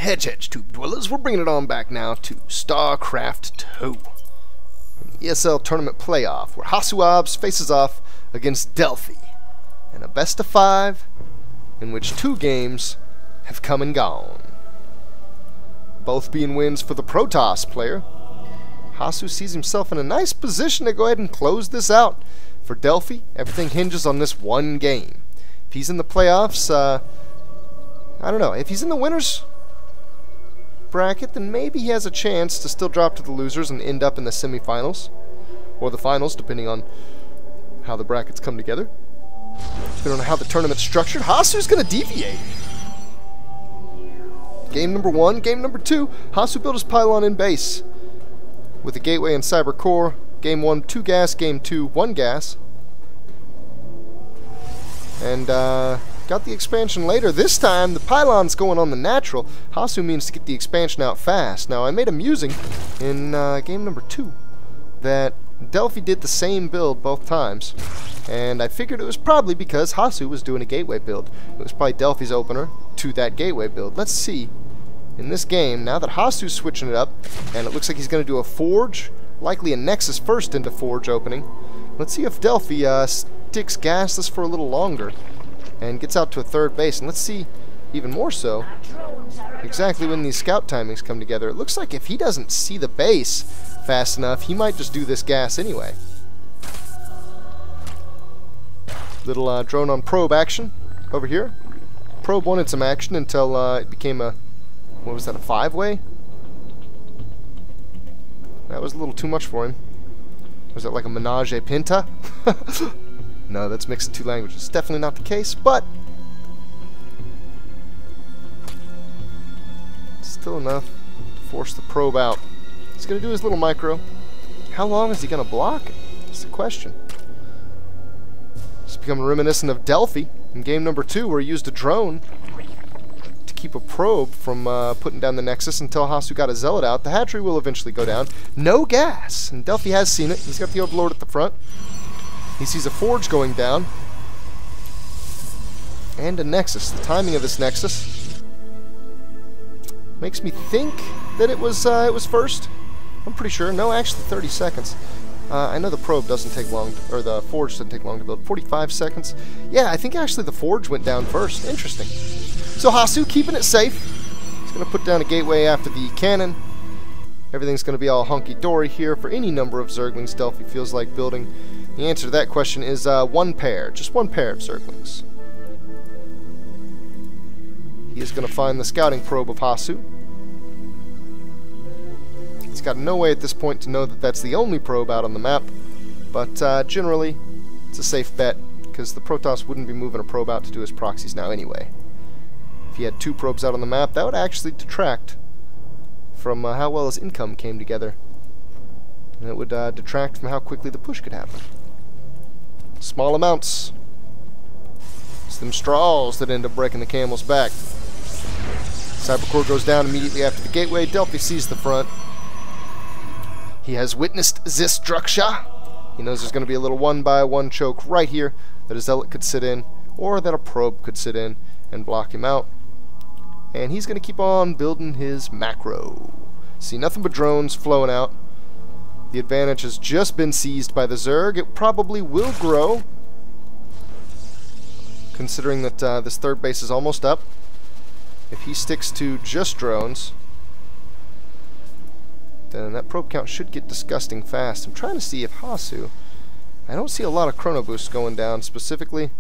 Hedge Tube Dwellers, we're bringing it on back now to Starcraft 2. An ESL tournament playoff where HasuObs faces off against Delphi in a best of 5 in which 2 games have come and gone. Both being wins for the Protoss player. Hasu sees himself in a nice position to go ahead and close this out. For Delphi, everything hinges on this one game. If he's in the playoffs, I don't know, if he's in the winners bracket, then maybe he has a chance to still drop to the losers and end up in the semifinals or the finals, depending on how the brackets come together, depending on how the tournament's structured. Hasu's going to deviate. Game number 1, game number 2, Hasu built his pylon in base with a gateway and cyber core. Game 1, 2 gas. Game 2, 1 gas. And got the expansion later. This time, the pylon's going on the natural. Hasu means to get the expansion out fast. Now, I made a musing in game number 2 that Delphi did the same build both times. And I figured it was probably because Hasu was doing a gateway build. It was probably Delphi's opener to that gateway build. Let's see. In this game, now that Hasu's switching it up, and it looks like he's going to do a Forge, likely a Nexus first into Forge opening. Let's see if Delphi sticks gasless for a little longer and gets out to a third base. And let's see, even more so, exactly when these scout timings come together. It looks like if he doesn't see the base fast enough, he might just do this gas anyway. Little drone on probe action over here. Probe wanted some action until it became a, what was that, a 5-way? That was a little too much for him. Was it like a menage a pinta? No, that's mixing 2 languages. Definitely not the case, but still enough to force the probe out. He's going to do his little micro. How long is he going to block it? That's the question. It's becoming reminiscent of Delphi in game number 2, where he used a drone to keep a probe from putting down the Nexus until Hasu got a Zealot out. The hatchery will eventually go down. No gas, and Delphi has seen it. He's got the Overlord at the front. He sees a Forge going down and a Nexus. The timing of this Nexus makes me think that it was first. I'm pretty sure. No, actually 30 seconds. I know the probe doesn't take long, or the Forge doesn't take long to build. 45 seconds. Yeah, I think actually the Forge went down first. Interesting. So Hasu keeping it safe. He's going to put down a gateway after the cannon. Everything's going to be all hunky-dory here for any number of Zerglings Delphi feels like building. The answer to that question is 1 pair. Just 1 pair of Zerglings. He is going to find the scouting probe of Hasu. He's got no way at this point to know that that's the only probe out on the map, but generally it's a safe bet because the Protoss wouldn't be moving a probe out to do his proxies now anyway. If he had 2 probes out on the map, that would actually detract from how well his income came together. And it would detract from how quickly the push could happen. Small amounts. It's them straws that end up breaking the camel's back. Cybercore goes down immediately after the gateway. Delphi sees the front. He has witnessed this structure. He knows there's going to be a little 1-by-1 choke right here that a Zealot could sit in, or that a probe could sit in and block him out. And he's going to keep on building his macro. See nothing but drones flowing out. The advantage has just been seized by the Zerg. It probably will grow, considering that this third base is almost up. If he sticks to just drones, then that probe count should get disgusting fast. I'm trying to see if Hasu, I don't see a lot of chrono boosts going down specifically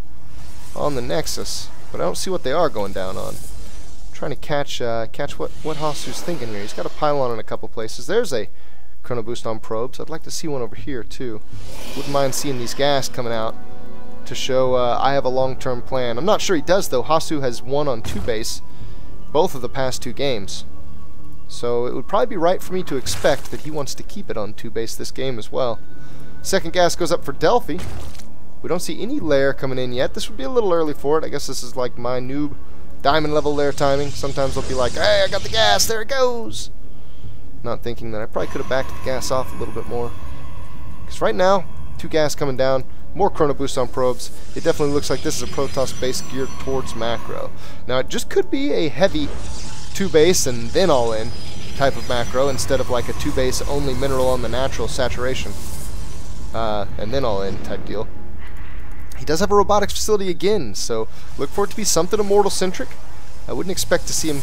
on the Nexus, but I don't see what they are going down on. I'm trying to catch what Hasu's thinking here. He's got a pylon in a couple places. There's a chrono boost on probes. I'd like to see one over here too. Wouldn't mind seeing these gas coming out to show I have a long-term plan. I'm not sure he does though. Hasu has won on 2 base both of the past 2 games. So it would probably be right for me to expect that he wants to keep it on 2 base this game as well. Second gas goes up for Delphi. We don't see any lair coming in yet. This would be a little early for it. I guess this is like my noob diamond level lair timing. Sometimes I'll be like, hey, I got the gas, there it goes. Not thinking that I probably could have backed the gas off a little bit more. Because right now, 2 gas coming down, more chrono boost on probes. It definitely looks like this is a Protoss base geared towards macro. Now it just could be a heavy 2 base and then all in type of macro instead of like a 2 base only mineral on the natural saturation and then all in type deal. He does have a robotics facility again, so look for it to be something immortal centric. I wouldn't expect to see him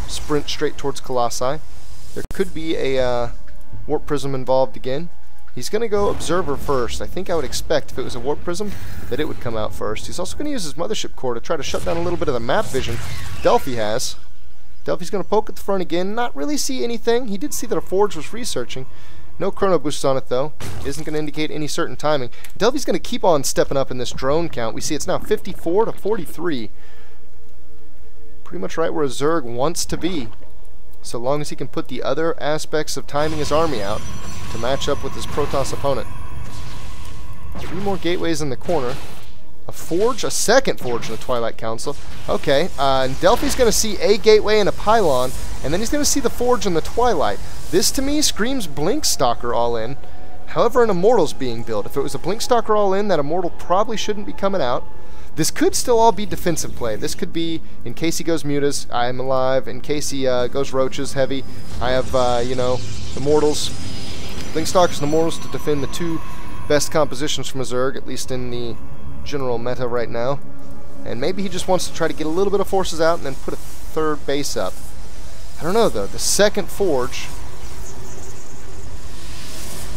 sprint straight towards Colossi. There could be a warp prism involved again. He's going to go observer first. I think I would expect if it was a warp prism that it would come out first. He's also going to use his mothership core to try to shut down a little bit of the map vision Delphi has. Delphi's going to poke at the front again, not really see anything. He did see that a forge was researching. No chrono boosts on it though. Isn't going to indicate any certain timing. Delphi's going to keep on stepping up in this drone count. We see it's now 54 to 43. Pretty much right where a Zerg wants to be. So long as he can put the other aspects of timing his army out to match up with his Protoss opponent. 3 more gateways in the corner. A forge, a second forge in the Twilight Council. Okay, and Delphi's going to see a gateway and a pylon, and then he's going to see the forge in the Twilight. This to me screams Blink Stalker all in. However, an Immortal's being built. If it was a Blink Stalker all in, that Immortal probably shouldn't be coming out. This could still all be defensive play. This could be, in case he goes Mutas, I am alive. In case he goes Roaches heavy, I have, you know, Immortals. Blink Stalkers and Immortals to defend the 2 best compositions from a Zerg, at least in the general meta right now. And maybe he just wants to try to get a little bit of forces out and then put a 3rd base up. I don't know though. The second forge,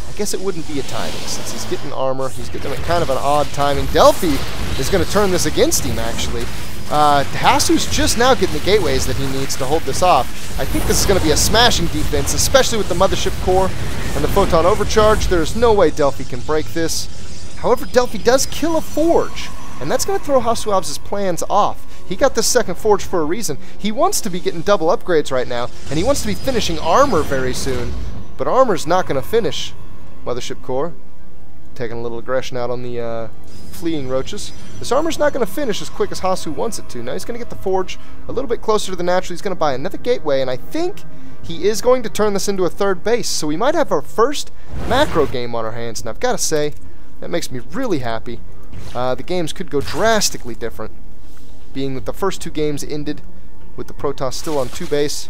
I guess it wouldn't be a timing since he's getting armor. He's getting kind of an odd timing. Delphi is going to turn this against him actually. Hasu's just now getting the gateways that he needs to hold this off. I think this is going to be a smashing defense, especially with the mothership core and the photon overcharge. There's no way Delphi can break this. However, Delphi does kill a forge, and that's going to throw HasuObs' plans off. He got this second forge for a reason. He wants to be getting double upgrades right now, and he wants to be finishing armor very soon. But armor's not going to finish. Mothership core taking a little aggression out on the fleeing Roaches. This armor's not going to finish as quick as Hasu wants it to. Now he's going to get the forge a little bit closer to the natural. He's going to buy another gateway, and I think he is going to turn this into a 3rd base. So we might have our first macro game on our hands, and I've got to say, that makes me really happy. The games could go drastically different, being that the first 2 games ended with the Protoss still on 2 base.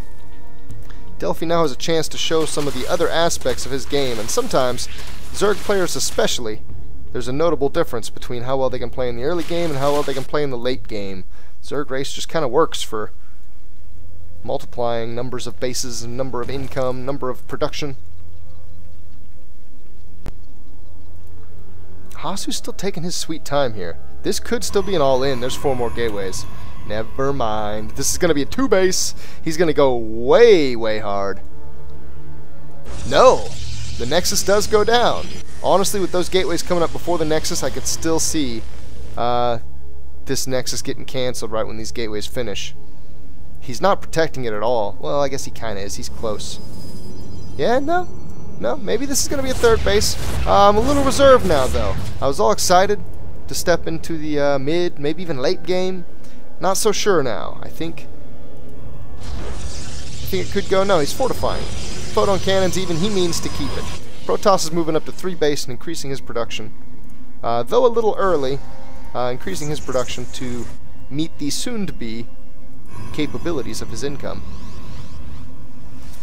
Delphi now has a chance to show some of the other aspects of his game, and sometimes, Zerg players especially, there's a notable difference between how well they can play in the early game and how well they can play in the late game. Zerg race just kind of works for multiplying numbers of bases and number of income, number of production. Hasu's still taking his sweet time here. This could still be an all-in. There's 4 more gateways. Never mind. This is going to be a 2 base. He's going to go way, way hard. No! The Nexus does go down. Honestly, with those gateways coming up before the Nexus, I could still see this Nexus getting canceled right when these gateways finish. He's not protecting it at all. Well, I guess he kind of is. He's close. Yeah, no. No, maybe this is going to be a 3rd base. I'm a little reserved now, though. I was all excited to step into the mid, maybe even late game. Not so sure now. I think it could go. No, he's fortifying. Photon cannons, even he means to keep it. Protoss is moving up to 3 base and increasing his production. Though a little early, increasing his production to meet the soon-to-be capabilities of his income.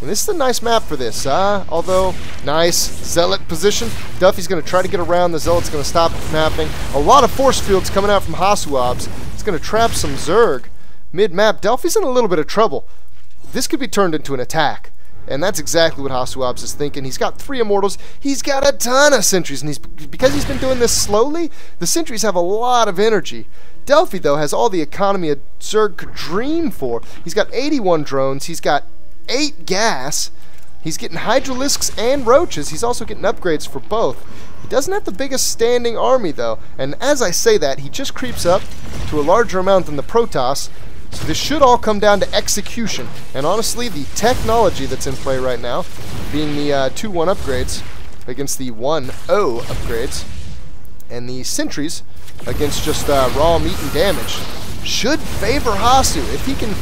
And this is a nice map for this, although nice Zealot position. Delphi's going to try to get around. The Zealot's going to stop it from happening. A lot of force fields coming out from HasuObs. It's going to trap some Zerg. Mid-map, Delphi's in a little bit of trouble. This could be turned into an attack. And that's exactly what HasuObs is thinking. He's got 3 Immortals. He's got a ton of sentries. And because he's been doing this slowly, the sentries have a lot of energy. Delphi, though, has all the economy a Zerg could dream for. He's got 81 drones. He's got 8 gas. He's getting Hydralisks and Roaches. He's also getting upgrades for both. He doesn't have the biggest standing army, though. And as I say that, he just creeps up to a larger amount than the Protoss. So this should all come down to execution. And honestly, the technology that's in play right now, being the 2-1 upgrades against the 1-0 upgrades, and the sentries against just raw meat and damage, should favor Hasu. If he can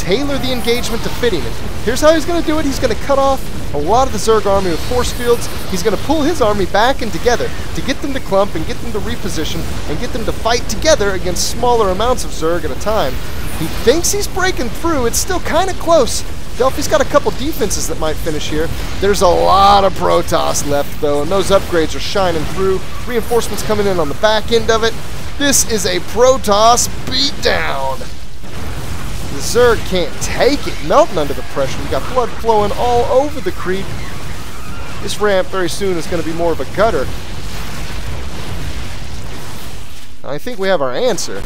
tailor the engagement to fit him. And here's how he's going to do it. He's going to cut off a lot of the Zerg army with force fields. He's going to pull his army back and together to get them to clump and get them to reposition and get them to fight together against smaller amounts of Zerg at a time. He thinks he's breaking through. It's still kind of close. Delphi's got a couple defenses that might finish here. There's a lot of Protoss left, though, and those upgrades are shining through. Reinforcements coming in on the back end of it. This is a Protoss beatdown. The Zerg can't take it, melting under the pressure. We got blood flowing all over the creep. This ramp very soon is going to be more of a gutter. I think we have our answer.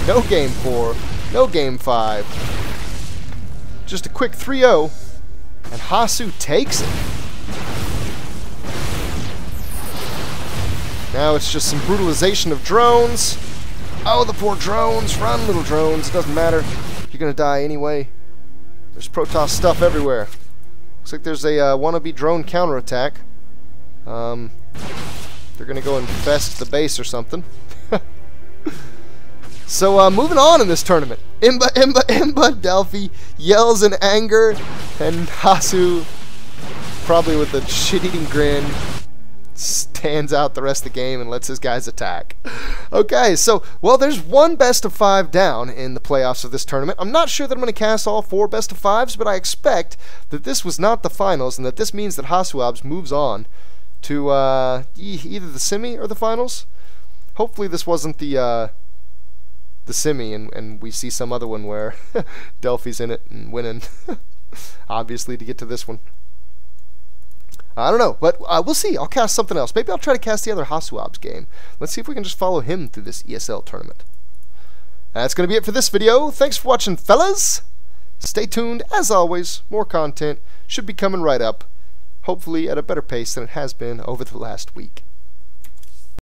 No game 4, no game 5. Just a quick 3-0, and Hasu takes it. Now it's just some brutalization of drones. Oh, the poor drones. Run, little drones. It doesn't matter. You're going to die anyway. There's Protoss stuff everywhere. Looks like there's a wannabe drone counterattack. They're going to go infest the base or something. So, moving on in this tournament. Imba Delphi yells in anger, and Hasu, probably with a shit-eating grin, stands out the rest of the game and lets his guys attack. Okay, so, well, there's one best of 5 down in the playoffs of this tournament. I'm not sure that I'm going to cast all 4 best of 5s, but I expect that this was not the finals, and that this means that HasuObs moves on to either the semi or the finals. Hopefully this wasn't the semi, and we see some other one where Delphi's in it and winning, obviously, to get to this one. I don't know, but we'll see. I'll cast something else. Maybe I'll try to cast the other HasuObs game. Let's see if we can just follow him through this ESL tournament. That's going to be it for this video. Thanks for watching, fellas. Stay tuned. As always, more content should be coming right up, hopefully at a better pace than it has been over the last week.